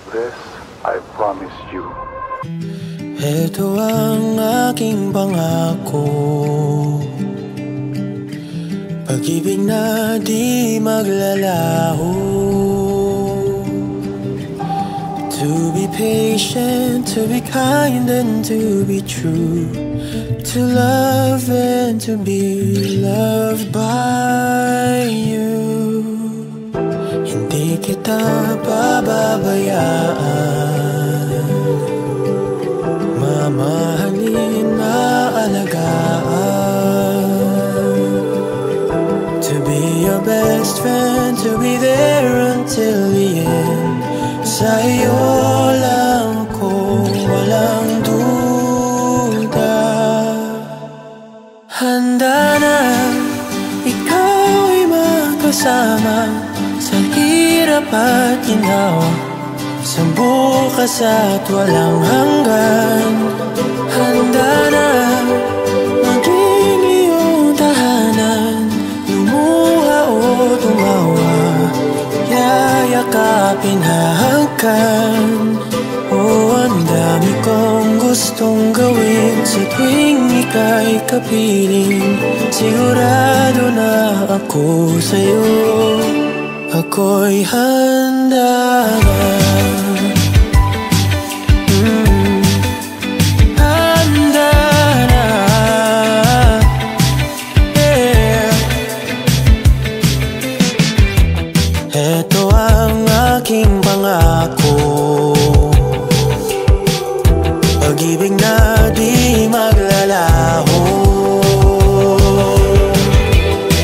This I promise you. Ito ang aking pangako, pag-ibig na di maglalaho. To be patient, to be kind and to be true, to love and to be loved by you. Hindi kita pababayaan, mamahalin na alagaan. To be your best friend, to be there until the end. Sa'yo lang ako, walang duda. Handa na ikaw ay makasama sa hirap at ginawa, sa bukas at walang hanggan. Handa na maging iyong tahanan, lumuha o tumawa, yayakapin, hahagkan. Oh, ang dami kong gustong gawin sa tuwing ika'y kapiling. Sigurado na ako sa'yo, ako'y handa na. Handa na, yeah. Ito ang aking pangako, pag-ibig na di maglalaho.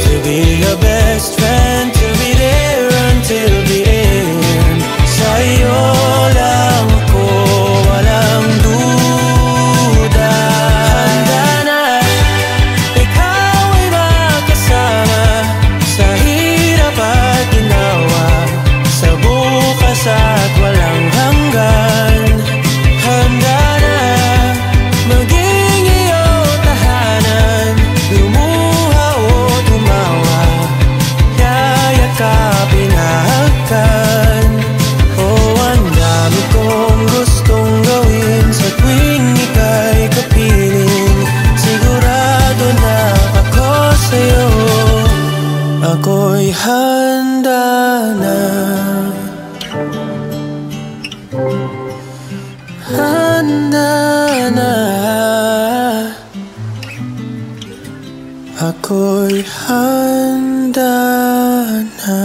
To be your best friend, to be there until the end. Sa'yo lang ako, walang duda. Handa na ikaw ay makasama sa hirap at ginawa, sa bukas at walang hanggan. Handa na maging iyong tahanan, lumuha o tumawa, yayakapin, hahagkan. Oh, ang dami kong gustong gawin sa tuwing ika'y kapiling. Sigurado na ako sa'yo, ako'y handa na. Handa na, ako'y handa na.